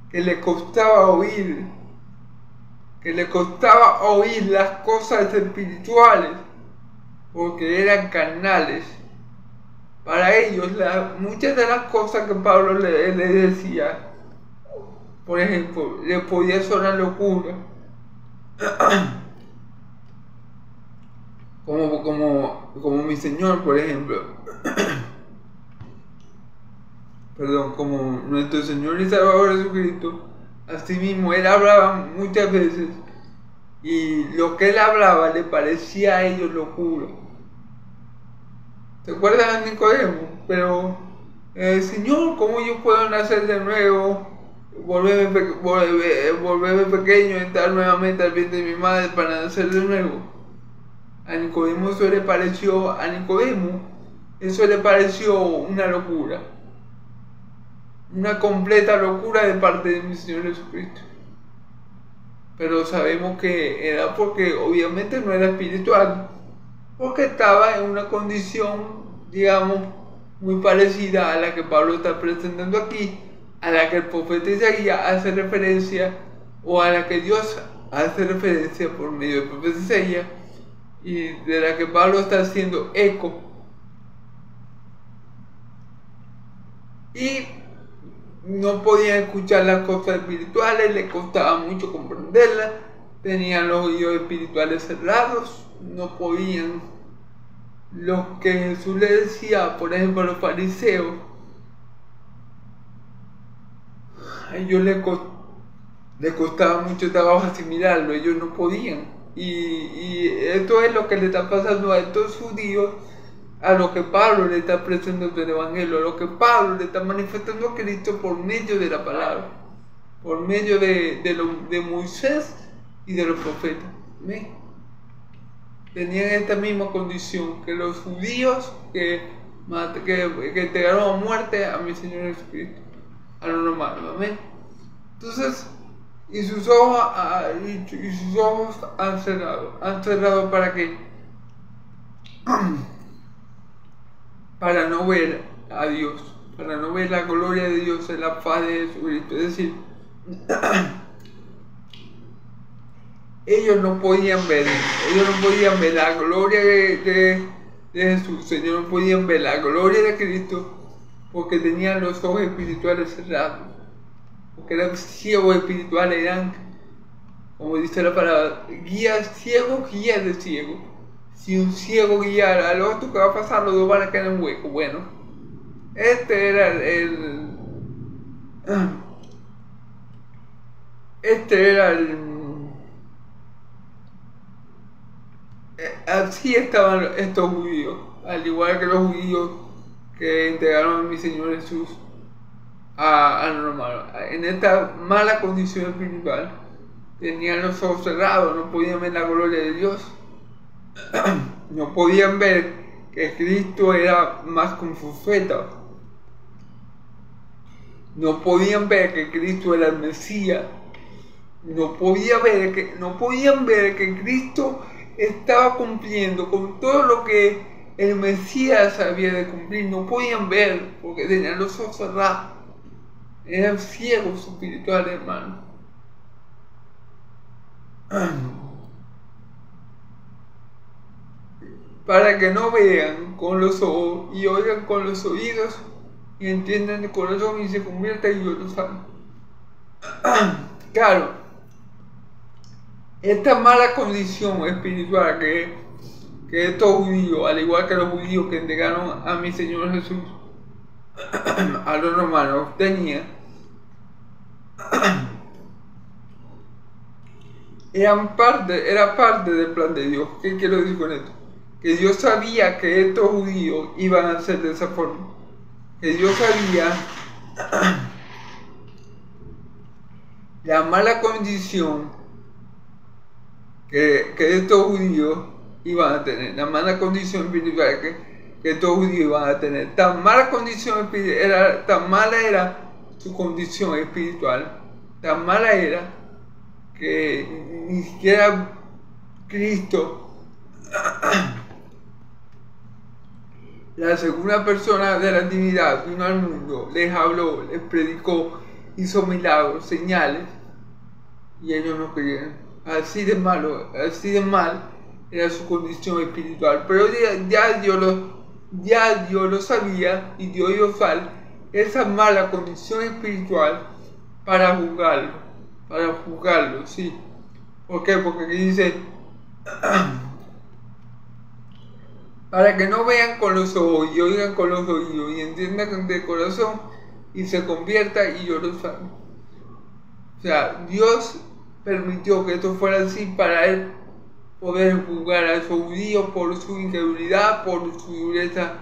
Que le costaba oír. Que le costaba oír las cosas espirituales, porque eran carnales. Para ellos, muchas de las cosas que Pablo le decía, por ejemplo, le podía sonar locura. Como mi Señor, por ejemplo. Como nuestro Señor y Salvador Jesucristo, así mismo Él hablaba muchas veces, y lo que Él hablaba le parecía a ellos locura. ¿Se acuerdan de Nicodemo? Pero, Señor, ¿cómo yo puedo nacer de nuevo? Volverme pequeño, entrar nuevamente al vientre de mi madre para nacer de nuevo. A Nicodemo eso le pareció una locura. Una completa locura de parte de mi Señor Jesucristo. Pero sabemos que era porque obviamente no era espiritual, porque estaba en una condición, digamos, muy parecida a la que Pablo está presentando aquí, a la que el profeta Isaías hace referencia, o a la que Dios hace referencia por medio del profeta Isaías, y de la que Pablo está haciendo eco. Y no podían escuchar las cosas espirituales, les costaba mucho comprenderlas, tenían los oídos espirituales cerrados, no podían. Lo que Jesús le decía, por ejemplo, a los fariseos, a ellos les costaba mucho trabajo asimilarlo, ellos no podían. Y esto es lo que le está pasando a estos judíos, a lo que Pablo le está presentando el Evangelio, a lo que Pablo le está manifestando a Cristo por medio de la palabra. por medio de Moisés y de los profetas. ¿Ven? Tenían esta misma condición que los judíos que entregaron a muerte a mi Señor Jesucristo, a los romanos. ¿Amén? Entonces, y sus ojos han cerrado ¿para qué? Para no ver a Dios, para no ver la gloria de Dios en la faz de Jesucristo. Es decir, ellos no podían ver la gloria de Jesús, ellos no podían ver la gloria de Cristo porque tenían los ojos espirituales cerrados, porque eran ciegos espirituales, eran, como dice la palabra, guías ciegos, guías de ciegos. Si un ciego guiara al otro, ¿qué va a pasar? Los dos van a caer en un hueco. Bueno, este era así estaban estos judíos, al igual que los judíos que entregaron a mi Señor Jesús a los romanos. En esta mala condición espiritual, tenían los ojos cerrados, no podían ver la gloria de Dios. No podían ver que Cristo era más que un profeta. No podían ver que Cristo era el Mesías. No podían ver que Cristo estaba cumpliendo con todo lo que el Mesías había de cumplir. No podían ver porque tenían los ojos cerrados. Eran ciegos espirituales, hermano. Para que no vean con los ojos y oigan con los oídos y entiendan el corazón y se conviertan y yo lo saben. Claro, esta mala condición espiritual que estos judíos, al igual que los judíos que entregaron a mi Señor Jesús a los romanos, tenían, era parte del plan de Dios. ¿Qué quiero decir con esto? Que Dios sabía que estos judíos iban a ser de esa forma. Que Dios sabía la mala condición que estos judíos iban a tener. La mala condición espiritual que estos judíos iban a tener. Tan mala era su condición espiritual. Tan mala era que ni siquiera Cristo, la segunda persona de la Trinidad, vino al mundo, les habló, les predicó, hizo milagros, señales, y ellos no creyeron. Así de mal era su condición espiritual. Pero ya Dios lo sabía y Dios iba a usar esa mala condición espiritual para juzgarlo, sí. ¿Por qué? Porque aquí dice para que no vean con los ojos y oigan con los oídos y entiendan de corazón y se convierta y yo lo sabe. O sea, Dios permitió que esto fuera así para él poder juzgar a esos judíos por su incredulidad, por su dureza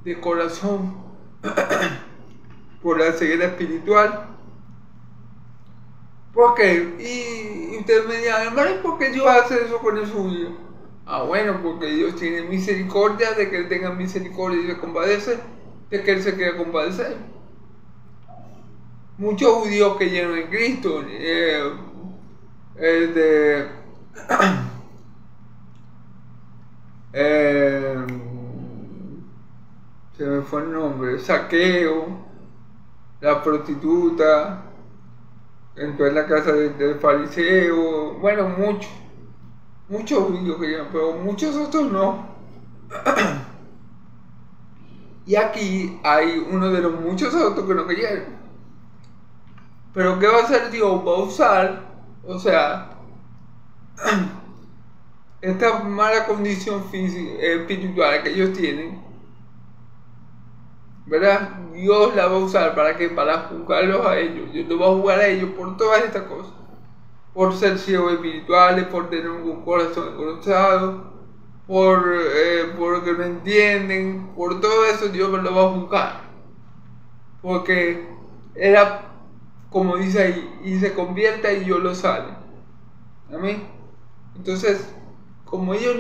de corazón, por la ceguera espiritual. ¿Por qué? Y ustedes me dirán, hermano, ¿por qué Dios hace eso con esos judíos? Ah, bueno, porque Dios tiene misericordia de que Él tenga misericordia y se compadece de que Él se quiera compadecer. Muchos judíos creyeron en Cristo, se me fue el nombre, Saqueo, la prostituta, entró en la casa del fariseo, bueno, muchos judíos creyeron, pero muchos otros no. Y aquí hay uno de los muchos otros que no creyeron. Pero ¿qué va a hacer Dios? Va a usar, o sea, esta mala condición física, espiritual que ellos tienen, ¿verdad? Dios la va a usar ¿para qué? Para juzgarlos a ellos. Dios los va a juzgar a ellos por todas estas cosas. Por ser ciegos espirituales, por tener un corazón engrosado, porque no entienden, por todo eso Dios lo va a juzgar. Porque era como dice ahí, y se convierta y yo lo sale. Amén. Entonces, como ellos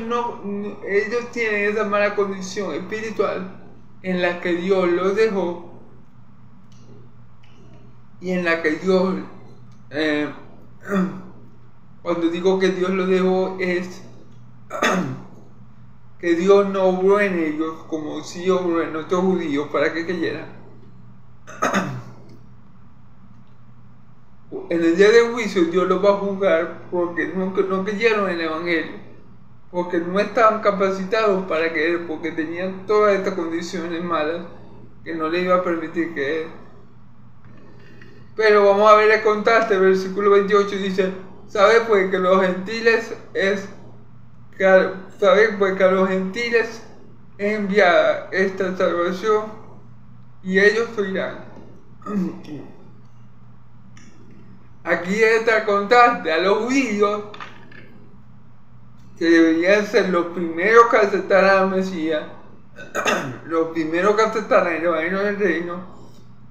ellos tienen esa mala condición espiritual en la que Dios los dejó y en la que Dios, cuando digo que Dios los dejó es que Dios no obró en ellos como si obró en otros judíos para que creyeran. En el día del juicio Dios los va a juzgar porque no creyeron en el Evangelio, porque no estaban capacitados para creer, porque tenían todas estas condiciones malas que no les iba a permitir creer. Pero vamos a ver el contraste, el versículo 28 dice: ¿sabe pues que a los gentiles es enviada esta salvación y ellos oirán? Aquí está el contraste a los judíos, que deberían ser los primeros que aceptaran al Mesías, los primeros que aceptaran el Evangelio del Reino.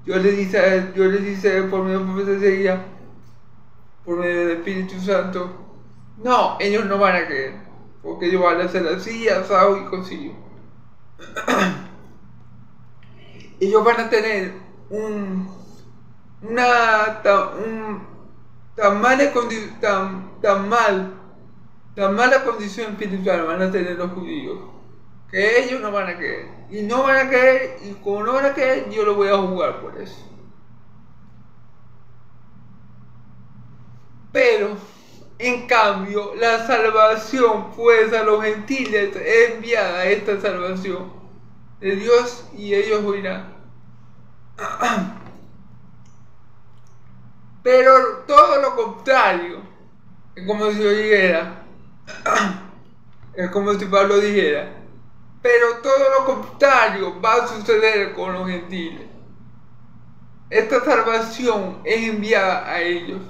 Yo les dice por medio de profecía, por medio del Espíritu Santo: no, ellos no van a creer, porque ellos van a ser así, asado y cocido. Ellos van a tener tan mala condición espiritual van a tener los judíos, que ellos no van a creer, y no van a creer, y como no van a creer, yo los voy a juzgar por eso. Pero en cambio la salvación pues a los gentiles es enviada, esta salvación de Dios, y ellos oirán. Pero todo lo contrario, es como si yo dijera, es como si Pablo dijera: pero todo lo contrario va a suceder con los gentiles. Esta salvación es enviada a ellos,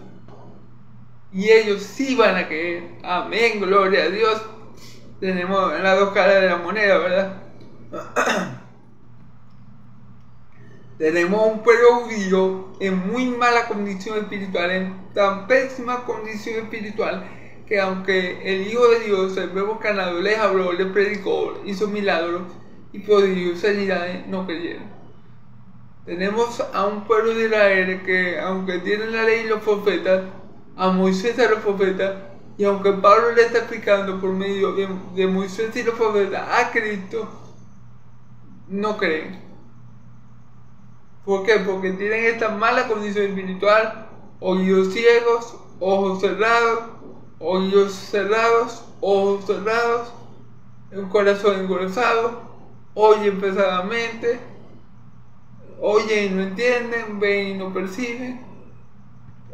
y ellos sí van a creer. Amén, gloria a Dios. Tenemos las dos caras de la moneda, ¿verdad? Tenemos un pueblo judío en muy mala condición espiritual, en tan pésima condición espiritual, que aunque el Hijo de Dios, el Verbo encarnado, les habló, les predicó, hizo milagros y prodigios, sanidades, no creyeron. Tenemos a un pueblo de Israel que, aunque tienen la ley y los profetas, a Moisés y a los profetas, y aunque Pablo le está explicando por medio de Moisés y los profetas a Cristo, no creen. ¿Por qué? Porque tienen esta mala condición espiritual: oídos ciegos, ojos cerrados, oídos cerrados, ojos cerrados, un corazón engrosado, oyen pesadamente, oyen y no entienden, ven y no perciben.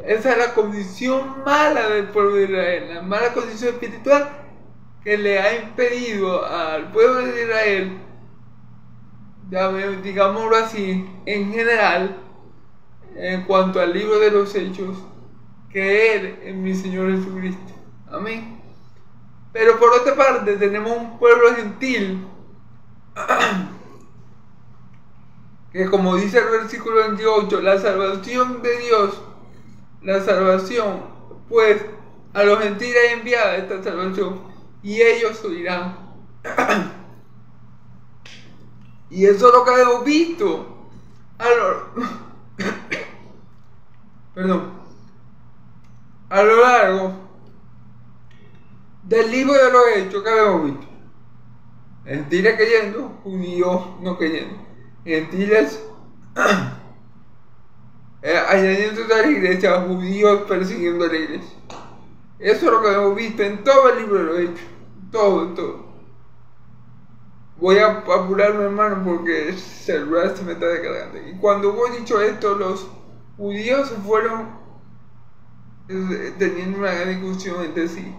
Esa es la condición mala del pueblo de Israel, la mala condición espiritual que le ha impedido al pueblo de Israel, digámoslo así, en general, en cuanto al libro de los Hechos, creer en mi Señor Jesucristo. Amén. Pero por otra parte tenemos un pueblo gentil que, como dice el versículo 28, la salvación de Dios, la salvación pues a los gentiles es enviada esta salvación, y ellos oirán. Y eso es lo que hemos visto a lo largo del libro de los Hechos que hemos visto. Gentiles creyendo, judíos no creyendo. Gentiles añadiendo a la iglesia, judíos persiguiendo a la iglesia. Eso es lo que hemos visto en todo el libro de los Hechos. Todo. Voy a apurarme, hermano, porque el celular se me está descargando. Y cuando he dicho esto, los judíos se fueron teniendo una gran discusión entre sí.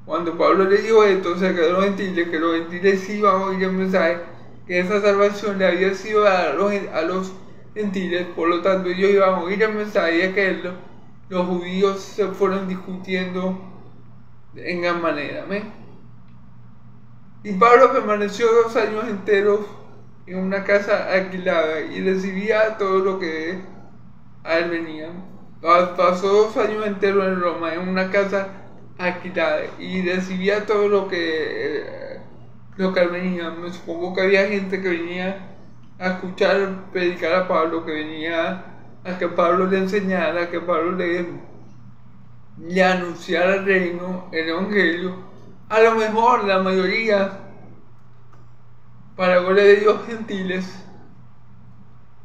Cuando Pablo le dijo esto acerca de los gentiles, que los gentiles sí iban a oír el mensaje, que esa salvación le había sido a los gentiles, por lo tanto ellos iban a oír el mensaje y a creerlo, los judíos se fueron discutiendo en gran manera. ¿Amén? Y Pablo permaneció 2 años enteros en una casa alquilada y recibía todo lo que a él venían. Pasó 2 años enteros en Roma, en una casa alquilada, y recibía todo lo que él venía. Me supongo que había gente que venía a escuchar predicar a Pablo, que venía a que Pablo le enseñara, a que Pablo le anunciara el reino, el evangelio. A lo mejor la mayoría, para gloria de Dios, gentiles,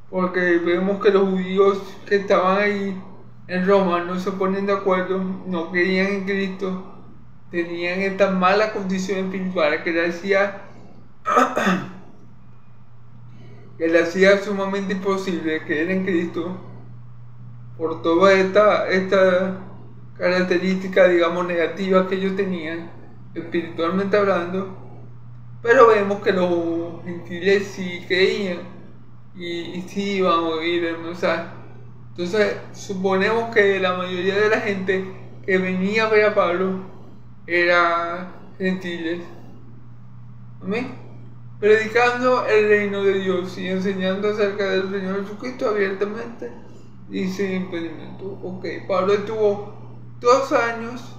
porque vemos que los judíos que estaban ahí en Roma no se ponen de acuerdo, no creían en Cristo, tenían esta mala condición espiritual que le hacía sumamente imposible creer en Cristo por toda esta característica, digamos, negativa que ellos tenían, espiritualmente hablando. Pero vemos que los gentiles sí creían y sí iban a oír el mensaje. Entonces, suponemos que la mayoría de la gente que venía a ver a Pablo era gentiles. Amén. Predicando el reino de Dios y enseñando acerca del Señor Jesucristo abiertamente y sin impedimento. Ok, Pablo estuvo 2 años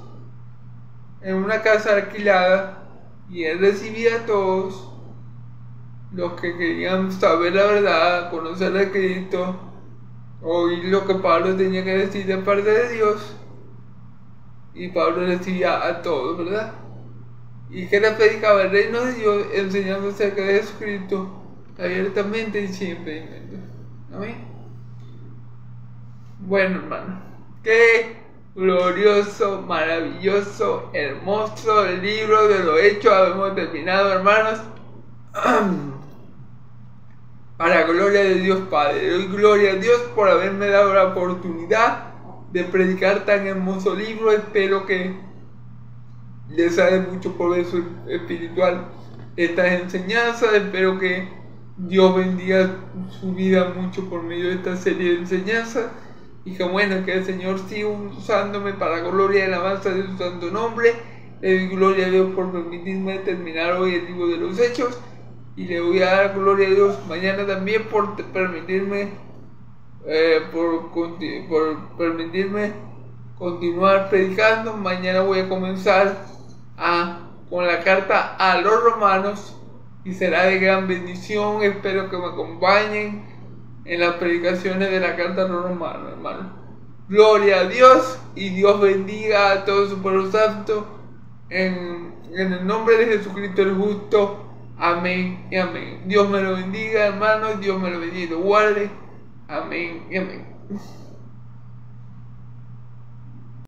en una casa alquilada y él recibía a todos los que querían saber la verdad, conocer a Cristo, oír lo que Pablo tenía que decir de parte de Dios, y Pablo recibía a todos, ¿verdad? Y que le predicaba el reino de Dios, enseñando acerca de Jesucristo abiertamente y sin impedimento. Amén. Bueno, hermano, qué glorioso, maravilloso, hermoso el libro de los Hechos habemos terminado, hermanos. Para gloria de Dios Padre, doy gloria a Dios por haberme dado la oportunidad de predicar tan hermoso libro. Espero que les haga mucho provecho espiritual estas enseñanzas. Espero que Dios bendiga su vida mucho por medio de esta serie de enseñanzas, y que bueno, que el Señor siga usándome para gloria y alabanza de su santo nombre. Le doy gloria a Dios por permitirme terminar hoy el libro de los Hechos, y le voy a dar gloria a Dios mañana también por permitirme continuar predicando. Mañana voy a comenzar con la carta a los romanos, y será de gran bendición. Espero que me acompañen en las predicaciones de la carta a los romanos, hermano. Gloria a Dios, y Dios bendiga a todo su pueblo santo, en el nombre de Jesucristo el justo. Amén y amén. Dios me lo bendiga, hermanos. Dios me lo bendiga y lo guarde. Amén y amén.